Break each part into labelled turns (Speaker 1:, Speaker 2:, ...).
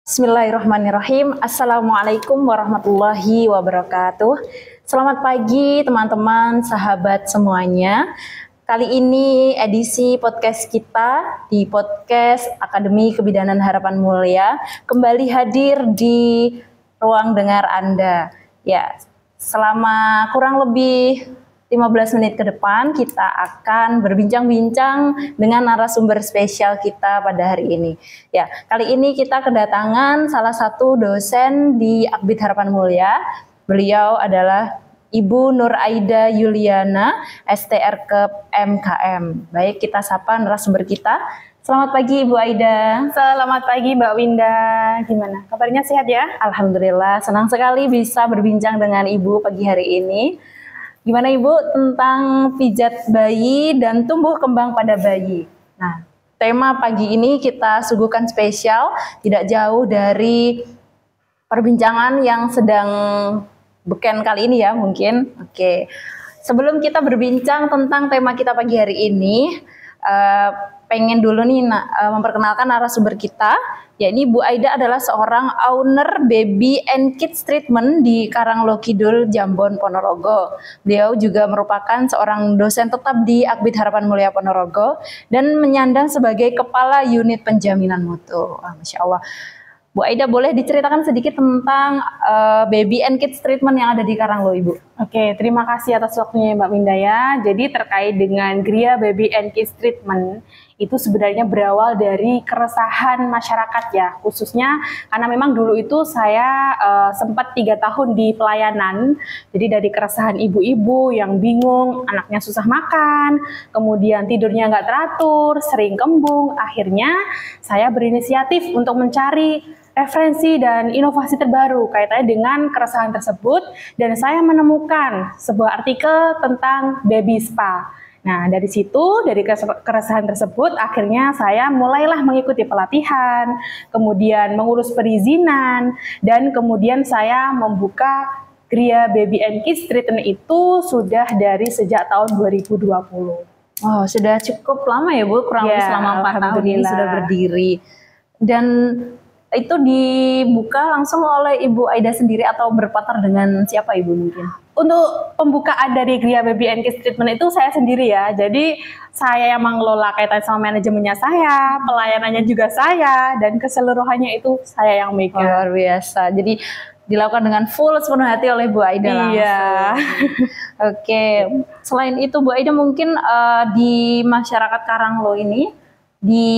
Speaker 1: Bismillahirrahmanirrahim. Assalamualaikum warahmatullahi wabarakatuh. Selamat pagi teman-teman, sahabat semuanya. Kali ini edisi podcast kita di podcast Akademi Kebidanan Harapan Mulia kembali hadir di ruang dengar Anda. Ya, selama kurang lebih 15 menit ke depan kita akan berbincang-bincang dengan narasumber spesial kita pada hari ini. Ya, kali ini kita kedatangan salah satu dosen di Akbid Harapan Mulia. Beliau adalah Ibu Nur Aida Yuliana, STRKEP MKM. Baik, kita sapa narasumber kita. Selamat pagi Ibu Aida.
Speaker 2: Selamat pagi Mbak Winda. Gimana? Kabarnya sehat ya?
Speaker 1: Alhamdulillah, senang sekali bisa berbincang dengan Ibu pagi hari ini. Gimana Ibu tentang pijat bayi dan tumbuh kembang pada bayi? Nah, tema pagi ini kita suguhkan spesial, tidak jauh dari perbincangan yang sedang beken kali ini ya mungkin. Oke, sebelum kita berbincang tentang tema kita pagi hari ini, pengen dulu nih memperkenalkan narasumber kita. Ya, ini Bu Aida adalah seorang owner Baby and Kids Treatment di Karanglo Kidul, Jambon, Ponorogo. Beliau juga merupakan seorang dosen tetap di Akbid Harapan Mulia Ponorogo dan menyandang sebagai Kepala Unit Penjaminan Mutu. Masya Allah. Bu Aida, boleh diceritakan sedikit tentang Baby and Kids Treatment yang ada di Karanglo, Ibu?
Speaker 2: Oke, terima kasih atas waktunya Mbak Winda ya. Jadi terkait dengan Gria Baby and Kids Treatment, itu sebenarnya berawal dari keresahan masyarakat ya, khususnya karena memang dulu itu saya sempat 3 tahun di pelayanan. Jadi dari keresahan ibu-ibu yang bingung, anaknya susah makan, kemudian tidurnya nggak teratur, sering kembung, akhirnya saya berinisiatif untuk mencari referensi dan inovasi terbaru kaitannya dengan keresahan tersebut, dan saya menemukan sebuah artikel tentang baby spa. Nah, dari situ, dari keresahan tersebut, akhirnya saya mulailah mengikuti pelatihan, kemudian mengurus perizinan, dan kemudian saya membuka Gria Baby and Kids Treatment itu sudah dari sejak tahun 2020.
Speaker 1: Oh, sudah cukup lama ya Bu, kurang lebih selama 4 tahun ini sudah berdiri. Dan itu dibuka langsung oleh Ibu Aida sendiri atau berpartner dengan siapa Ibu mungkin?
Speaker 2: Untuk pembukaan dari Gria Baby and Kids Treatment itu saya sendiri ya. Jadi saya yang mengelola kaitan sama manajemennya saya, pelayanannya juga saya, dan keseluruhannya itu saya yang megang.
Speaker 1: Luar biasa. Jadi dilakukan dengan full sepenuh hati oleh Bu Aida langsung.
Speaker 2: Iya.
Speaker 1: Oke. Selain itu Bu Aida mungkin di masyarakat Karanglo ini di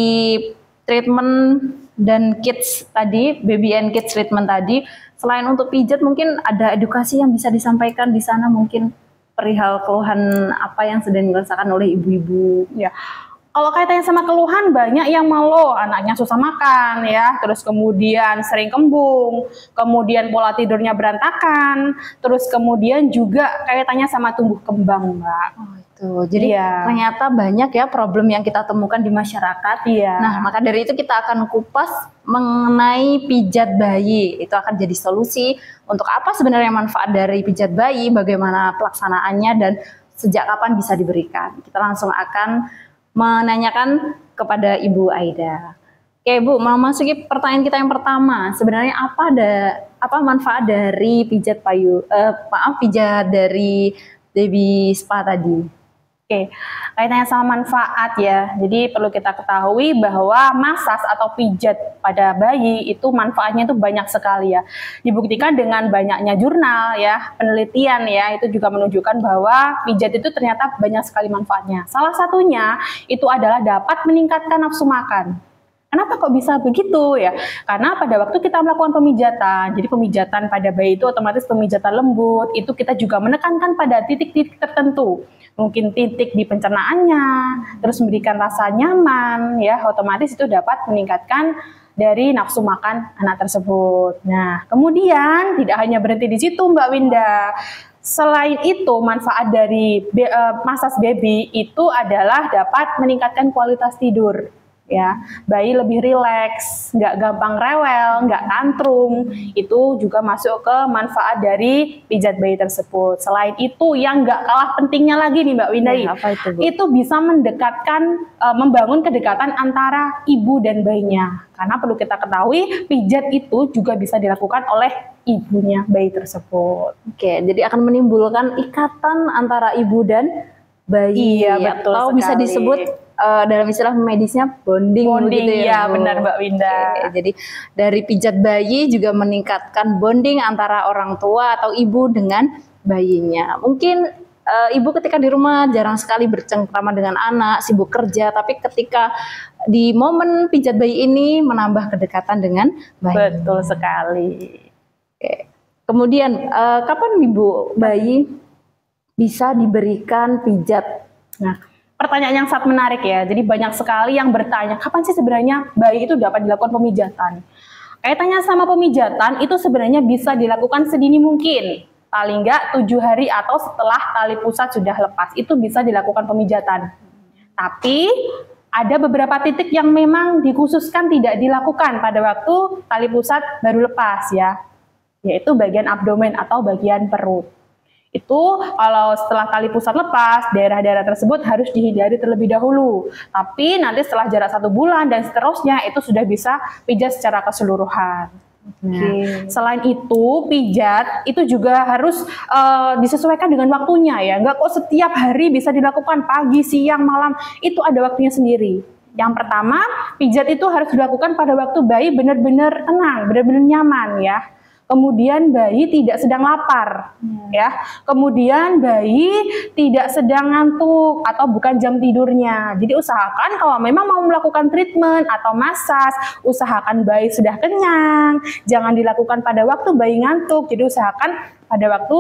Speaker 1: treatment dan kids tadi, baby and kids treatment tadi, selain untuk pijat mungkin ada edukasi yang bisa disampaikan di sana, mungkin perihal keluhan apa yang sedang dirasakan oleh ibu-ibu.
Speaker 2: Ya, kalau kaitannya sama keluhan, banyak yang mengeluh anaknya susah makan ya, terus kemudian sering kembung, kemudian pola tidurnya berantakan, terus kemudian juga kaitannya sama tumbuh kembang, Mbak.
Speaker 1: Oh, itu. Jadi ternyata banyak ya problem yang kita temukan di masyarakat.
Speaker 2: Iya.
Speaker 1: Nah, maka dari itu kita akan kupas mengenai pijat bayi. Itu akan jadi solusi untuk apa sebenarnya manfaat dari pijat bayi, bagaimana pelaksanaannya, dan sejak kapan bisa diberikan. Kita langsung akan menanyakan kepada Ibu Aida. Oke Bu, mau masuki pertanyaan kita yang pertama. Sebenarnya apa manfaat dari pijat pijat dari baby spa tadi?
Speaker 2: Oke, kaitannya sama manfaat ya. Jadi perlu kita ketahui bahwa masas atau pijat pada bayi itu manfaatnya itu banyak sekali ya. Dibuktikan dengan banyaknya jurnal ya, penelitian ya, itu juga menunjukkan bahwa pijat itu ternyata banyak sekali manfaatnya. Salah satunya itu adalah dapat meningkatkan nafsu makan. Kenapa kok bisa begitu ya? Karena pada waktu kita melakukan pemijatan, jadi pemijatan pada bayi itu otomatis pemijatan lembut, itu kita juga menekankan pada titik-titik tertentu. Mungkin titik di pencernaannya, terus memberikan rasa nyaman, ya otomatis itu dapat meningkatkan dari nafsu makan anak tersebut. Nah, kemudian tidak hanya berhenti di situ Mbak Winda. Selain itu, manfaat dari masas baby itu adalah dapat meningkatkan kualitas tidur. ya. Bayi lebih rileks, nggak gampang rewel, nggak tantrum. Itu juga masuk ke manfaat dari pijat bayi tersebut. Selain itu, yang nggak kalah pentingnya lagi nih Mbak Winda,
Speaker 1: apa itu, Bu?
Speaker 2: itu bisa mendekatkan, membangun kedekatan antara ibu dan bayinya. Karena perlu kita ketahui, pijat itu juga bisa dilakukan oleh ibunya bayi tersebut.
Speaker 1: Oke, jadi akan menimbulkan ikatan antara ibu dan bayi.
Speaker 2: Iya, betul
Speaker 1: atau
Speaker 2: sekali.
Speaker 1: bisa disebut dalam istilah medisnya bonding gitu
Speaker 2: ya,
Speaker 1: Bu.
Speaker 2: benar Mbak Winda.
Speaker 1: Oke, jadi dari pijat bayi juga meningkatkan bonding antara orang tua atau ibu dengan bayinya. Mungkin ibu ketika di rumah jarang sekali bercengkrama dengan anak, sibuk kerja, tapi ketika di momen pijat bayi ini menambah kedekatan dengan bayi.
Speaker 2: Betul sekali.
Speaker 1: Oke. Kemudian kapan ibu bayi bisa diberikan pijat?
Speaker 2: Nah, pertanyaan yang sangat menarik ya. Jadi banyak sekali yang bertanya, kapan sih sebenarnya bayi itu dapat dilakukan pemijatan? Kaitannya sama pemijatan itu sebenarnya bisa dilakukan sedini mungkin. Paling nggak 7 hari atau setelah tali pusat sudah lepas, itu bisa dilakukan pemijatan. Tapi ada beberapa titik yang memang dikhususkan tidak dilakukan pada waktu tali pusat baru lepas ya, yaitu bagian abdomen atau bagian perut. Itu kalau setelah tali pusat lepas, daerah-daerah tersebut harus dihindari terlebih dahulu. Tapi nanti setelah jarak 1 bulan dan seterusnya itu sudah bisa pijat secara keseluruhan. Selain itu, pijat itu juga harus disesuaikan dengan waktunya ya. Nggak kok setiap hari bisa dilakukan pagi, siang, malam. Itu ada waktunya sendiri. Yang pertama, pijat itu harus dilakukan pada waktu bayi benar-benar tenang, benar-benar nyaman ya. Kemudian bayi tidak sedang lapar, ya. Kemudian bayi tidak sedang ngantuk atau bukan jam tidurnya. Jadi usahakan kalau memang mau melakukan treatment atau massage, usahakan bayi sudah kenyang. Jangan dilakukan pada waktu bayi ngantuk. Jadi usahakan pada waktu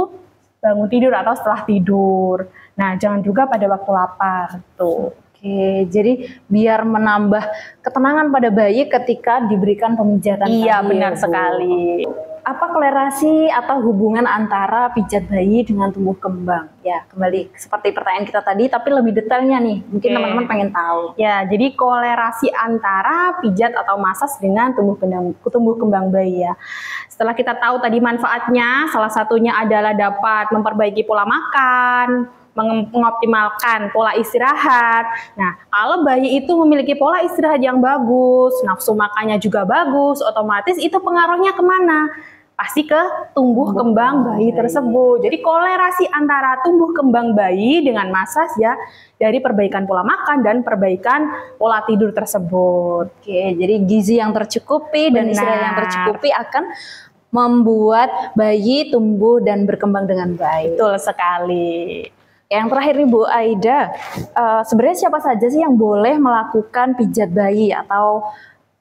Speaker 2: bangun tidur atau setelah tidur. Nah, jangan juga pada waktu lapar. Tuh.
Speaker 1: Oke, jadi biar menambah ketenangan pada bayi ketika diberikan pemijatan.
Speaker 2: Iya, benar sekali.
Speaker 1: Apa kolerasi atau hubungan antara pijat bayi dengan tumbuh kembang? Ya, kembali seperti pertanyaan kita tadi, tapi lebih detailnya nih. Mungkin teman-teman pengen tahu.
Speaker 2: Ya, jadi kolerasi antara pijat atau massage dengan tumbuh kembang bayi ya. Setelah kita tahu tadi manfaatnya, salah satunya adalah dapat memperbaiki pola makan, mengoptimalkan pola istirahat. Nah, kalau bayi itu memiliki pola istirahat yang bagus, nafsu makannya juga bagus, otomatis itu pengaruhnya kemana? Pasti ke tumbuh kembang bayi tersebut. Jadi kolerasi antara tumbuh kembang bayi dengan massage ya, dari perbaikan pola makan dan perbaikan pola tidur tersebut.
Speaker 1: Oke, jadi gizi yang tercukupi dan istirahat yang tercukupi akan membuat bayi tumbuh dan berkembang dengan baik.
Speaker 2: Betul sekali.
Speaker 1: Yang terakhir nih Bu Aida, sebenarnya siapa saja sih yang boleh melakukan pijat bayi atau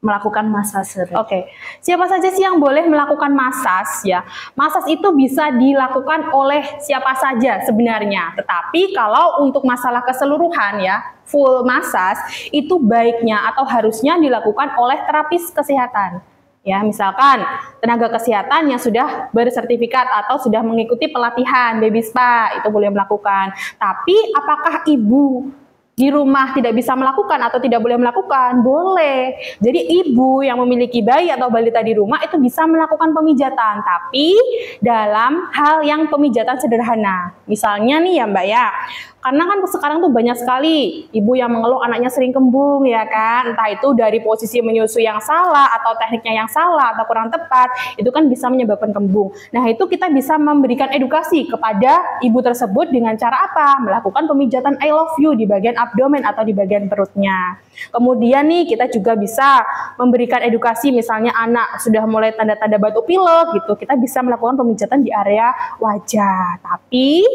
Speaker 1: melakukan massage?
Speaker 2: Oke, siapa saja sih yang boleh melakukan massage ya? Massage itu bisa dilakukan oleh siapa saja sebenarnya. Tetapi kalau untuk masalah keseluruhan ya, full massage itu baiknya atau harusnya dilakukan oleh terapis kesehatan. Ya, misalkan tenaga kesehatan yang sudah bersertifikat atau sudah mengikuti pelatihan baby spa itu boleh melakukan. Tapi apakah ibu di rumah tidak bisa melakukan atau tidak boleh melakukan? Boleh. Jadi ibu yang memiliki bayi atau balita di rumah itu bisa melakukan pemijatan, tapi dalam hal yang pemijatan sederhana. Misalnya nih ya Mbak ya, karena kan sekarang tuh banyak sekali ibu yang mengeluh anaknya sering kembung ya kan, entah itu dari posisi menyusui yang salah atau tekniknya yang salah atau kurang tepat, itu kan bisa menyebabkan kembung. Nah itu kita bisa memberikan edukasi kepada ibu tersebut dengan cara apa? Melakukan pemijatan I love you di bagian abdomen atau di bagian perutnya. Kemudian nih kita juga bisa memberikan edukasi, misalnya anak sudah mulai tanda-tanda batuk pilek gitu, kita bisa melakukan pemijatan di area wajah. Tapi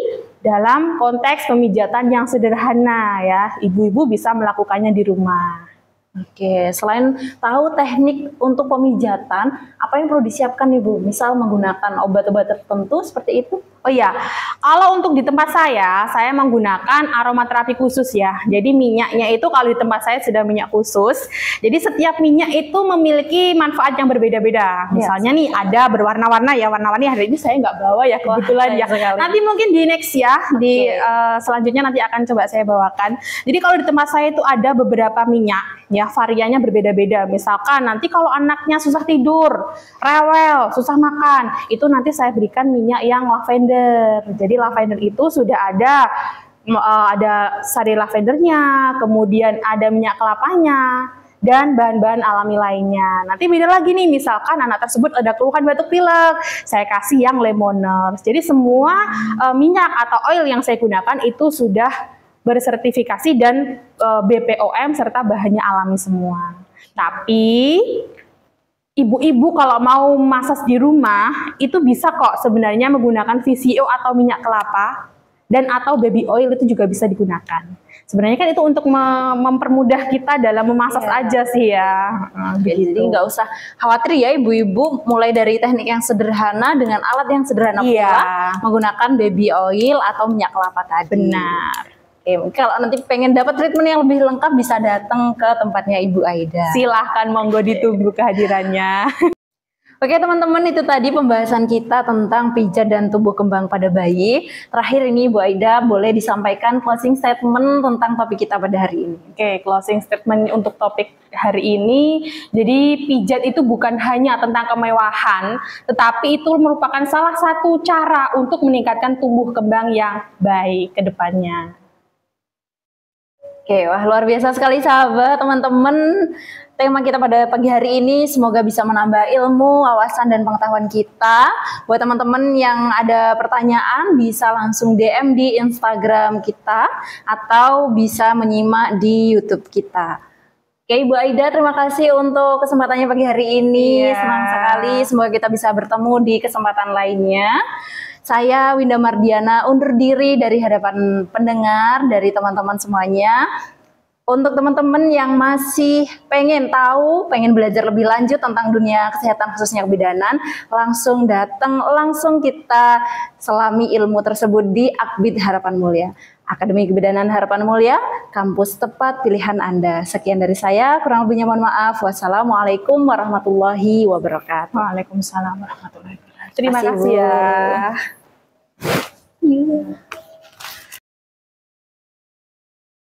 Speaker 2: dalam konteks pemijatan yang sederhana ya, ibu-ibu bisa melakukannya di rumah.
Speaker 1: Oke, selain tahu teknik untuk pemijatan, apa yang perlu disiapkan nih Bu? Misal menggunakan obat-obat tertentu seperti itu?
Speaker 2: Oh iya, Kalau untuk di tempat saya menggunakan aromaterapi khusus ya. Jadi minyaknya itu kalau di tempat saya sudah minyak khusus. Jadi setiap minyak itu memiliki manfaat yang berbeda-beda. Misalnya nih ada berwarna-warna ya, warna-warni hari ini saya nggak bawa ya kebetulan ya. Nanti mungkin di next ya, di selanjutnya nanti akan coba saya bawakan. Jadi kalau di tempat saya itu ada beberapa minyak ya, variannya berbeda-beda. Misalkan nanti kalau anaknya susah tidur, rewel, susah makan, itu nanti saya berikan minyak yang lavender. Jadi lavender itu sudah ada sari lavendernya, kemudian ada minyak kelapanya, dan bahan-bahan alami lainnya. Nanti beda lagi nih, misalkan anak tersebut ada keluhan batuk pilek, saya kasih yang lemoners. Jadi semua minyak atau oil yang saya gunakan itu sudah bersertifikasi dan BPOM serta bahannya alami semua. Tapi ibu-ibu kalau mau massage di rumah itu bisa kok sebenarnya menggunakan VCO atau minyak kelapa dan atau baby oil itu juga bisa digunakan. Sebenarnya kan itu untuk mempermudah kita dalam memassage aja sih ya.
Speaker 1: Jadi nggak usah khawatir ya ibu-ibu, mulai dari teknik yang sederhana dengan alat yang sederhana pula menggunakan baby oil atau minyak kelapa tadi.
Speaker 2: Benar.
Speaker 1: Oke, kalau nanti pengen dapat treatment yang lebih lengkap bisa datang ke tempatnya Ibu Aida.
Speaker 2: Silahkan, monggo ditunggu kehadirannya.
Speaker 1: Oke teman-teman, itu tadi pembahasan kita tentang pijat dan tumbuh kembang pada bayi. Terakhir ini Ibu Aida boleh disampaikan closing statement tentang topik kita pada hari ini.
Speaker 2: Oke, closing statement untuk topik hari ini. Jadi pijat itu bukan hanya tentang kemewahan, tetapi itu merupakan salah satu cara untuk meningkatkan tumbuh kembang yang baik ke depannya.
Speaker 1: Oke, wah luar biasa sekali sahabat, teman-teman. Tema kita pada pagi hari ini semoga bisa menambah ilmu, wawasan, dan pengetahuan kita. Buat teman-teman yang ada pertanyaan bisa langsung DM di Instagram kita atau bisa menyimak di YouTube kita. Oke Ibu Aida, terima kasih untuk kesempatannya pagi hari ini. Senang sekali, semoga kita bisa bertemu di kesempatan lainnya. Saya Winda Mardiana undur diri dari hadapan pendengar, dari teman-teman semuanya. Untuk teman-teman yang masih pengen tahu, pengen belajar lebih lanjut tentang dunia kesehatan khususnya kebidanan, langsung datang, langsung kita selami ilmu tersebut di Akbid Harapan Mulia. Akademi Kebidanan Harapan Mulia, kampus tepat pilihan Anda. Sekian dari saya, kurang lebihnya mohon maaf. Wassalamualaikum warahmatullahi wabarakatuh.
Speaker 2: Waalaikumsalam warahmatullahi wabarakatuh. Terima kasih ya.